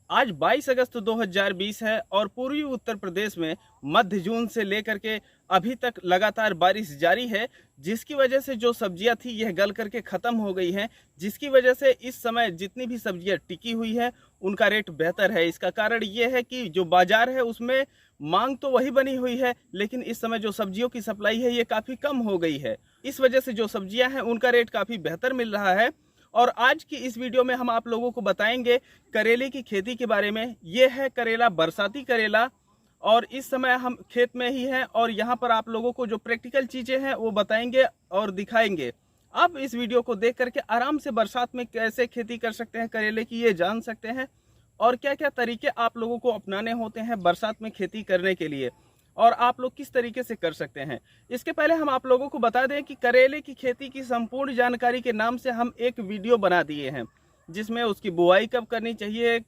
आज 22 अगस्त 2020 है और पूर्वी उत्तर प्रदेश में मध्य जून से लेकर के अभी तक लगातार बारिश जारी है, जिसकी वजह से जो सब्जियां थी यह गल करके ख़त्म हो गई हैं, जिसकी वजह से इस समय जितनी भी सब्जियां टिकी हुई है उनका रेट बेहतर है। इसका कारण ये है कि जो बाजार है उसमें मांग तो वही बनी हुई है, लेकिन इस समय जो सब्जियों की सप्लाई है ये काफ़ी कम हो गई है। इस वजह से जो सब्जियाँ हैं उनका रेट काफ़ी बेहतर मिल रहा है। और आज की इस वीडियो में हम आप लोगों को बताएंगे करेले की खेती के बारे में। ये है करेला, बरसाती करेला, और इस समय हम खेत में ही हैं और यहाँ पर आप लोगों को जो प्रैक्टिकल चीज़ें हैं वो बताएंगे और दिखाएंगे। आप इस वीडियो को देख करके आराम से बरसात में कैसे खेती कर सकते हैं करेले की ये जान सकते हैं, और क्या क्या तरीके आप लोगों को अपनाने होते हैं बरसात में खेती करने के लिए, और आप लोग किस तरीके से कर सकते हैं। इसके पहले हम आप लोगों को बता दें कि करेले की खेती की संपूर्ण जानकारी के नाम से हम एक वीडियो बना दिए हैं, जिसमें उसकी बुआई कब करनी चाहिए,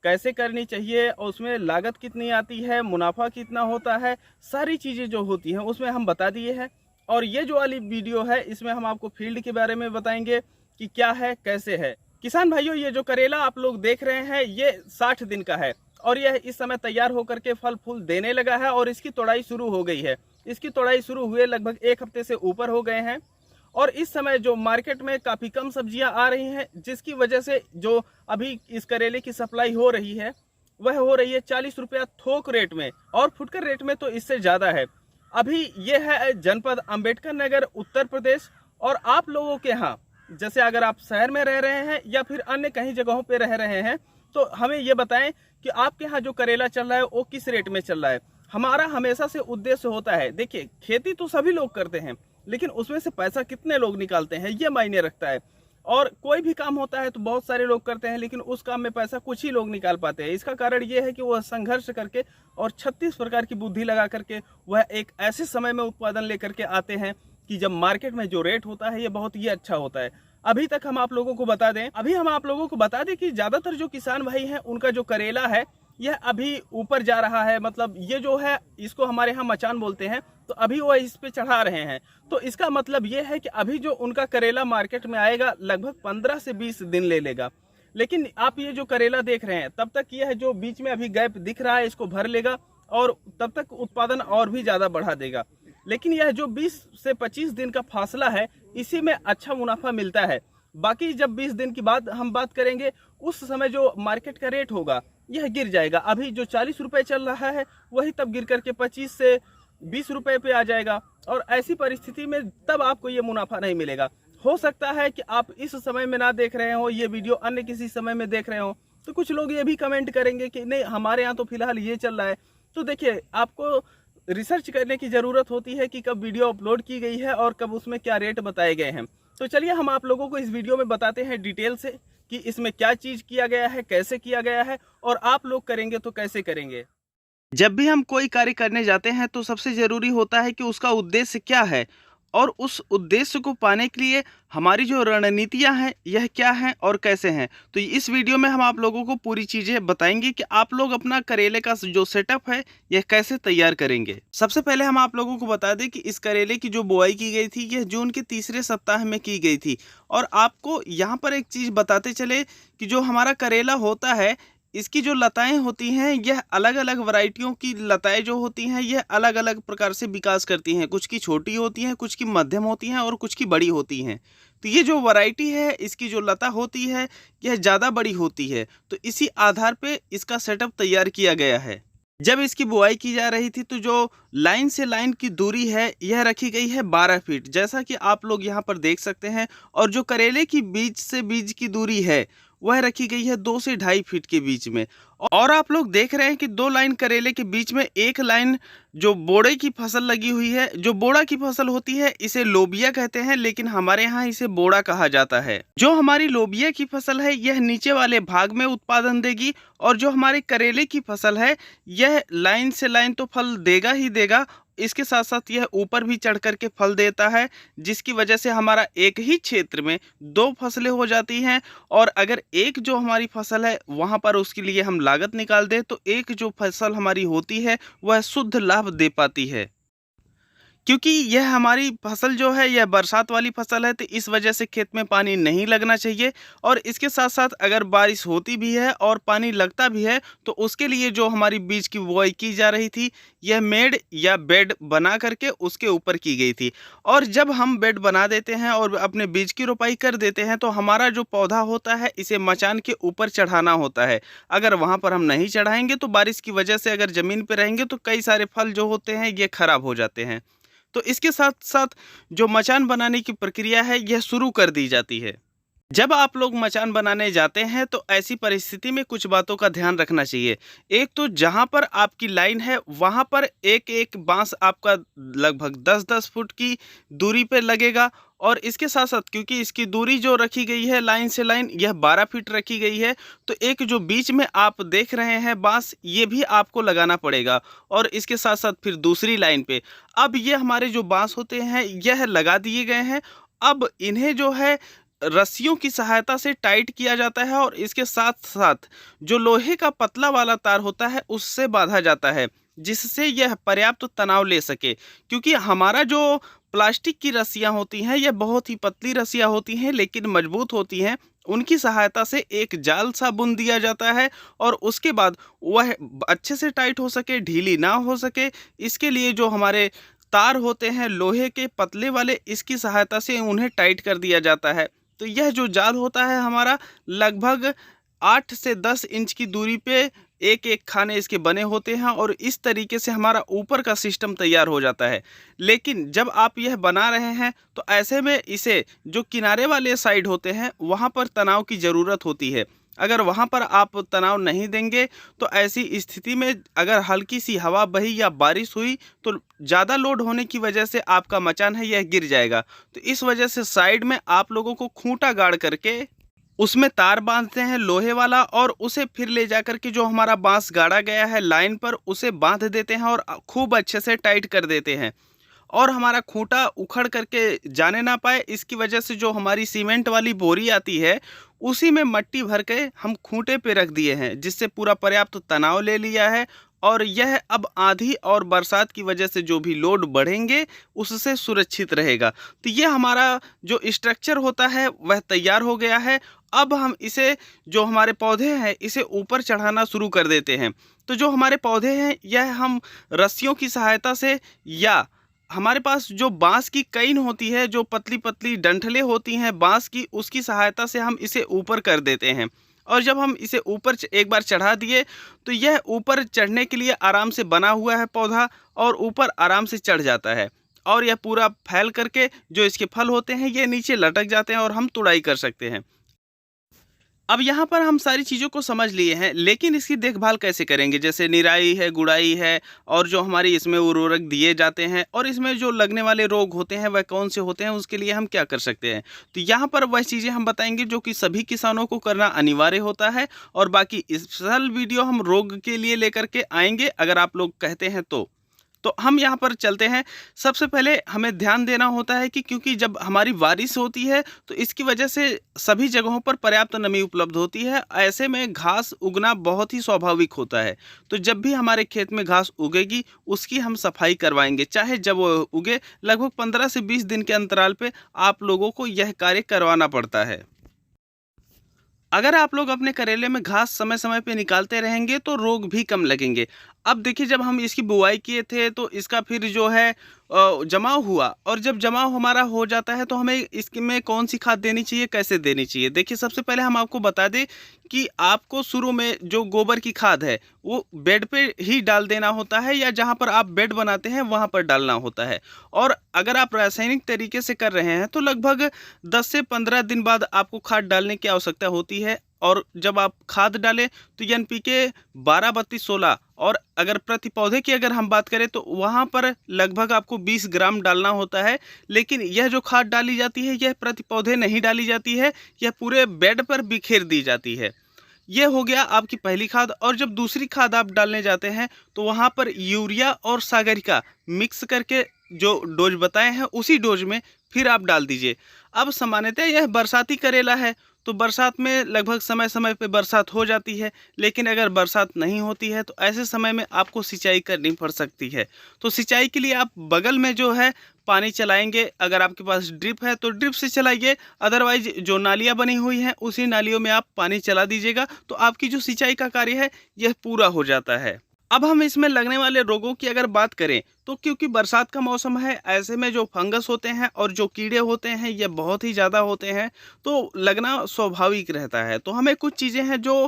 कैसे करनी चाहिए, और उसमें लागत कितनी आती है, मुनाफा कितना होता है, सारी चीज़ें जो होती हैं उसमें हम बता दिए हैं। और ये जो वाली वीडियो है इसमें हम आपको फील्ड के बारे में बताएंगे कि क्या है, कैसे है। किसान भाइयों, ये जो करेला आप लोग देख रहे हैं ये 60 दिन का है और यह इस समय तैयार होकर के फल फूल देने लगा है और इसकी तोड़ाई शुरू हो गई है। इसकी तोड़ाई शुरू हुए लगभग एक हफ्ते से ऊपर हो गए हैं और इस समय जो मार्केट में काफ़ी कम सब्जियां आ रही हैं, जिसकी वजह से जो अभी इस करेले की सप्लाई हो रही है वह हो रही है 40 रुपया थोक रेट में, और फुटकर रेट में तो इससे ज़्यादा है। अभी ये है जनपद अंबेडकर नगर, उत्तर प्रदेश। और आप लोगों के यहाँ जैसे अगर आप शहर में रह रहे हैं या फिर अन्य कहीं जगहों पे रह रहे हैं तो हमें ये बताएं कि आपके यहाँ जो करेला चल रहा है वो किस रेट में चल रहा है। हमारा हमेशा से उद्देश्य होता है, देखिए खेती तो सभी लोग करते हैं लेकिन उसमें से पैसा कितने लोग निकालते हैं ये मायने रखता है। और कोई भी काम होता है तो बहुत सारे लोग करते हैं लेकिन उस काम में पैसा कुछ ही लोग निकाल पाते हैं। इसका कारण ये है कि वह संघर्ष करके और 36 प्रकार की बुद्धि लगा करके वह एक ऐसे समय में उत्पादन लेकर के आते हैं कि जब मार्केट में जो रेट होता है ये बहुत ही अच्छा होता है। अभी तक हम आप लोगों को बता दें कि ज़्यादातर जो किसान भाई हैं उनका जो करेला है यह अभी ऊपर जा रहा है। मतलब ये जो है इसको हमारे यहाँ मचान बोलते हैं, तो अभी वो इस पे चढ़ा रहे हैं। तो इसका मतलब ये है कि अभी जो उनका करेला मार्केट में आएगा लगभग 15 से 20 दिन ले लेगा। लेकिन आप ये जो करेला देख रहे हैं तब तक यह जो बीच में अभी गैप दिख रहा है इसको भर लेगा और तब तक उत्पादन और भी ज़्यादा बढ़ा देगा। लेकिन यह जो 20 से 25 दिन का फासला है इसी में अच्छा मुनाफा मिलता है। बाकी जब 20 दिन की बात हम बात करेंगे उस समय जो मार्केट का रेट होगा यह गिर जाएगा। अभी जो 40 रुपये चल रहा है वही तब गिर करके 25 से 20 रुपये पे आ जाएगा, और ऐसी परिस्थिति में तब आपको ये मुनाफा नहीं मिलेगा। हो सकता है कि आप इस समय में ना देख रहे हो ये वीडियो, अन्य किसी समय में देख रहे हो, तो कुछ लोग ये भी कमेंट करेंगे कि नहीं हमारे यहाँ तो फिलहाल ये चल रहा है। तो देखिए आपको रिसर्च करने की ज़रूरत होती है कि कब वीडियो अपलोड की गई है और कब उसमें क्या रेट बताए गए हैं। तो चलिए हम आप लोगों को इस वीडियो में बताते हैं डिटेल से कि इसमें क्या चीज़ किया गया है, कैसे किया गया है, और आप लोग करेंगे तो कैसे करेंगे। जब भी हम कोई कार्य करने जाते हैं तो सबसे ज़रूरी होता है कि उसका उद्देश्य क्या है और उस उद्देश्य को पाने के लिए हमारी जो रणनीतियां हैं यह क्या हैं और कैसे हैं। तो इस वीडियो में हम आप लोगों को पूरी चीज़ें बताएंगे कि आप लोग अपना करेले का जो सेटअप है यह कैसे तैयार करेंगे। सबसे पहले हम आप लोगों को बता दें कि इस करेले की जो बुआई की गई थी यह जून के तीसरे सप्ताह में की गई थी। और आपको यहाँ पर एक चीज़ बताते चले कि जो हमारा करेला होता है इसकी जो लताएं होती हैं यह अलग अलग वैरायटियों की लताएं जो होती हैं यह अलग अलग प्रकार से विकास करती हैं। कुछ की छोटी होती हैं, कुछ की मध्यम होती हैं और कुछ की बड़ी होती हैं। तो ये जो वैरायटी है इसकी जो लता होती है यह ज़्यादा बड़ी होती है, तो इसी आधार पे इसका सेटअप तैयार किया गया है। जब इसकी बुआई की जा रही थी तो जो लाइन से लाइन की दूरी है यह रखी गई है 12 फीट, जैसा कि आप लोग यहाँ पर देख सकते हैं। और जो करेले की बीज से बीज की दूरी है वह रखी गई है 2 से 2.5 फीट के बीच में। और आप लोग देख रहे हैं कि 2 लाइन करेले के बीच में एक लाइन जो बोड़े की फसल लगी हुई है। जो बोड़ा की फसल होती है इसे लोबिया कहते हैं, लेकिन हमारे यहाँ इसे बोड़ा कहा जाता है। जो हमारी लोबिया की फसल है यह नीचे वाले भाग में उत्पादन देगी, और जो हमारे करेले की फसल है यह लाइन से लाइन तो फल देगा ही देगा, इसके साथ साथ यह ऊपर भी चढ़ कर के फल देता है, जिसकी वजह से हमारा एक ही क्षेत्र में 2 फसलें हो जाती हैं। और अगर एक जो हमारी फसल है वहाँ पर उसके लिए हम लागत निकाल दें तो एक जो फसल हमारी होती है वह शुद्ध लाभ दे पाती है। क्योंकि यह हमारी फसल जो है यह बरसात वाली फसल है, तो इस वजह से खेत में पानी नहीं लगना चाहिए। और इसके साथ साथ अगर बारिश होती भी है और पानी लगता भी है तो उसके लिए जो हमारी बीज की बुआई की जा रही थी यह मेड या बेड बना करके उसके ऊपर की गई थी। और जब हम बेड बना देते हैं और अपने बीज की रोपाई कर देते हैं तो हमारा जो पौधा होता है इसे मचान के ऊपर चढ़ाना होता है। अगर वहाँ पर हम नहीं चढ़ाएंगे तो बारिश की वजह से अगर ज़मीन पर रहेंगे तो कई सारे फल जो होते हैं ये खराब हो जाते हैं। तो इसके साथ साथ जो मचान बनाने की प्रक्रिया है यह शुरू कर दी जाती है। जब आप लोग मचान बनाने जाते हैं तो ऐसी परिस्थिति में कुछ बातों का ध्यान रखना चाहिए। एक तो जहाँ पर आपकी लाइन है वहाँ पर एक एक बांस आपका लगभग 10-10 फुट की दूरी पे लगेगा। और इसके साथ साथ क्योंकि इसकी दूरी जो रखी गई है लाइन से लाइन यह 12 फीट रखी गई है, तो एक जो बीच में आप देख रहे हैं बांस ये भी आपको लगाना पड़ेगा। और इसके साथ साथ फिर दूसरी लाइन पे अब ये हमारे जो बांस होते हैं यह लगा दिए गए हैं। अब इन्हें जो है रस्सियों की सहायता से टाइट किया जाता है और इसके साथ साथ जो लोहे का पतला वाला तार होता है उससे बांधा जाता है, जिससे यह पर्याप्त तनाव ले सके। क्योंकि हमारा जो प्लास्टिक की रस्सियां होती हैं यह बहुत ही पतली रस्सियां होती हैं लेकिन मजबूत होती हैं। उनकी सहायता से एक जाल सा बुन दिया जाता है और उसके बाद वह अच्छे से टाइट हो सके, ढीली ना हो सके, इसके लिए जो हमारे तार होते हैं लोहे के पतले वाले इसकी सहायता से उन्हें टाइट कर दिया जाता है। तो यह जो जाल होता है हमारा लगभग 8 से 10 इंच की दूरी पे एक एक खाने इसके बने होते हैं और इस तरीके से हमारा ऊपर का सिस्टम तैयार हो जाता है। लेकिन जब आप यह बना रहे हैं तो ऐसे में इसे जो किनारे वाले साइड होते हैं वहाँ पर तनाव की ज़रूरत होती है। अगर वहाँ पर आप तनाव नहीं देंगे तो ऐसी स्थिति में अगर हल्की सी हवा बही या बारिश हुई तो ज़्यादा लोड होने की वजह से आपका मचान है यह गिर जाएगा। तो इस वजह से साइड में आप लोगों को खूंटा गाड़ करके उसमें तार बांधते हैं लोहे वाला और उसे फिर ले जाकर के जो हमारा बांस गाड़ा गया है लाइन पर उसे बांध देते हैं और खूब अच्छे से टाइट कर देते हैं। और हमारा खूंटा उखड़ करके जाने ना पाए इसकी वजह से जो हमारी सीमेंट वाली बोरी आती है उसी में मट्टी भर के हम खूंटे पे रख दिए हैं, जिससे पूरा पर्याप्त तनाव ले लिया है। और यह अब आंधी और बरसात की वजह से जो भी लोड बढ़ेंगे उससे सुरक्षित रहेगा। तो ये हमारा जो स्ट्रक्चर होता है वह तैयार हो गया है। अब हम इसे जो हमारे पौधे हैं इसे ऊपर चढ़ाना शुरू कर देते हैं। तो जो हमारे पौधे हैं यह हम रस्सियों की सहायता से या हमारे पास जो बांस की कईन होती है जो पतली पतली डंठलें होती हैं बांस की उसकी सहायता से हम इसे ऊपर कर देते हैं। और जब हम इसे ऊपर एक बार चढ़ा दिए तो यह ऊपर चढ़ने के लिए आराम से बना हुआ है पौधा और ऊपर आराम से चढ़ जाता है। और यह पूरा फैल करके जो इसके फल होते हैं ये नीचे लटक जाते हैं और हम तुड़ाई कर सकते हैं। अब यहाँ पर हम सारी चीज़ों को समझ लिए हैं, लेकिन इसकी देखभाल कैसे करेंगे? जैसे निराई है, गुड़ाई है और जो हमारी इसमें उर्वरक दिए जाते हैं और इसमें जो लगने वाले रोग होते हैं वह कौन से होते हैं, उसके लिए हम क्या कर सकते हैं। तो यहाँ पर वह चीज़ें हम बताएंगे जो कि सभी किसानों को करना अनिवार्य होता है। और बाकी स्पेशल वीडियो हम रोग के लिए लेकर के आएंगे अगर आप लोग कहते हैं तो हम यहाँ पर चलते हैं। सबसे पहले हमें ध्यान देना होता है कि क्योंकि जब हमारी बारिश होती है तो इसकी वजह से सभी जगहों पर पर्याप्त नमी उपलब्ध होती है। ऐसे में घास उगना बहुत ही स्वाभाविक होता है। तो जब भी हमारे खेत में घास उगेगी उसकी हम सफाई करवाएंगे, चाहे जब वो उगे। लगभग 15 से 20 दिन के अंतराल पे आप लोगों को यह कार्य करवाना पड़ता है। अगर आप लोग अपने करेले में घास समय समय पे निकालते रहेंगे तो रोग भी कम लगेंगे। अब देखिए जब हम इसकी बुआई किए थे तो इसका फिर जो है जमाव हुआ और जब जमाव हमारा हो जाता है तो हमें इसमें कौन सी खाद देनी चाहिए, कैसे देनी चाहिए। देखिए सबसे पहले हम आपको बता दें कि आपको शुरू में जो गोबर की खाद है वो बेड पे ही डाल देना होता है या जहाँ पर आप बेड बनाते हैं वहाँ पर डालना होता है। और अगर आप रासायनिक तरीके से कर रहे हैं तो लगभग 10 से 15 दिन बाद आपको खाद डालने की आवश्यकता होती है। और जब आप खाद डालें तो NPK 12-32-16 और अगर प्रति पौधे की अगर हम बात करें तो वहाँ पर लगभग आपको 20 ग्राम डालना होता है। लेकिन यह जो खाद डाली जाती है यह प्रति पौधे नहीं डाली जाती है, यह पूरे बेड पर बिखेर दी जाती है। यह हो गया आपकी पहली खाद। और जब दूसरी खाद आप डालने जाते हैं तो वहाँ पर यूरिया और सागरिका मिक्स करके जो डोज बताए हैं उसी डोज में फिर आप डाल दीजिए। अब सामान्यतः यह बरसाती करेला है तो बरसात में लगभग समय समय पे बरसात हो जाती है, लेकिन अगर बरसात नहीं होती है तो ऐसे समय में आपको सिंचाई करनी पड़ सकती है। तो सिंचाई के लिए आप बगल में जो है पानी चलाएंगे। अगर आपके पास ड्रिप है तो ड्रिप से चलाइए, अदरवाइज जो नालियाँ बनी हुई हैं उसी नालियों में आप पानी चला दीजिएगा, तो आपकी जो सिंचाई का कार्य है यह पूरा हो जाता है। अब हम इसमें लगने वाले रोगों की अगर बात करें तो क्योंकि बरसात का मौसम है, ऐसे में जो फंगस होते हैं और जो कीड़े होते हैं ये बहुत ही ज़्यादा होते हैं, तो लगना स्वाभाविक रहता है। तो हमें कुछ चीज़ें हैं जो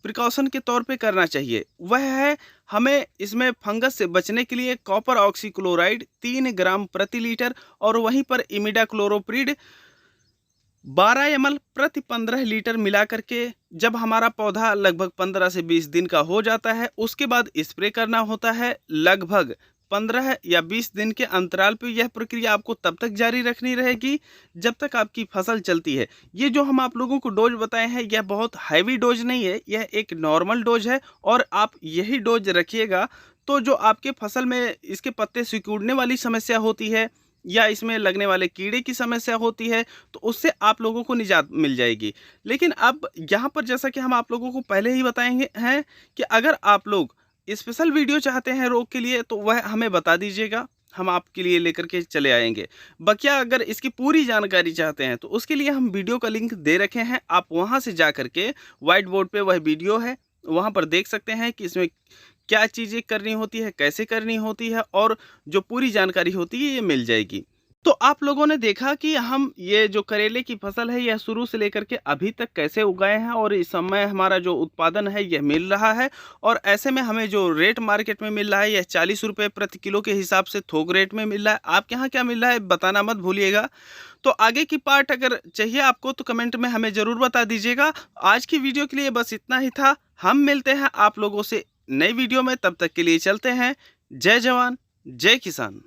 प्रिकॉशन के तौर पे करना चाहिए। वह है, हमें इसमें फंगस से बचने के लिए कॉपर ऑक्सीक्लोराइड 3 ग्राम प्रति लीटर और वहीं पर इमिडाक्लोरोप्रिड 12 ml प्रति 15 लीटर मिला करके जब हमारा पौधा लगभग 15 से 20 दिन का हो जाता है, उसके बाद स्प्रे करना होता है। लगभग 15 या 20 दिन के अंतराल पे यह प्रक्रिया आपको तब तक जारी रखनी रहेगी जब तक आपकी फसल चलती है। ये जो हम आप लोगों को डोज बताए हैं यह बहुत हैवी डोज नहीं है, यह एक नॉर्मल डोज है और आप यही डोज रखिएगा तो जो आपके फसल में इसके पत्ते सिकुड़ने वाली समस्या होती है या इसमें लगने वाले कीड़े की समस्या होती है तो उससे आप लोगों को निजात मिल जाएगी। लेकिन अब यहाँ पर जैसा कि हम आप लोगों को पहले ही बताएंगे हैं कि अगर आप लोग स्पेशल वीडियो चाहते हैं रोग के लिए तो वह हमें बता दीजिएगा, हम आपके लिए लेकर के चले आएंगे। बकिया अगर इसकी पूरी जानकारी चाहते हैं तो उसके लिए हम वीडियो का लिंक दे रखे हैं, आप वहाँ से जा करके व्हाइट बोर्ड पे वह वीडियो है, वहाँ पर देख सकते हैं कि इसमें क्या चीज़ें करनी होती है, कैसे करनी होती है और जो पूरी जानकारी होती है ये मिल जाएगी। तो आप लोगों ने देखा कि हम ये जो करेले की फसल है यह शुरू से लेकर के अभी तक कैसे उगाए हैं और इस समय हमारा जो उत्पादन है यह मिल रहा है। और ऐसे में हमें जो रेट मार्केट में मिल रहा है यह 40 रुपये प्रति किलो के हिसाब से थोक रेट में मिल रहा है। आपके यहाँ क्या मिल रहा है बताना मत भूलिएगा। तो आगे की पार्ट अगर चाहिए आपको तो कमेंट में हमें ज़रूर बता दीजिएगा। आज की वीडियो के लिए बस इतना ही था। हम मिलते हैं आप लोगों से नई वीडियो में, तब तक के लिए चलते हैं। जय जवान जय किसान।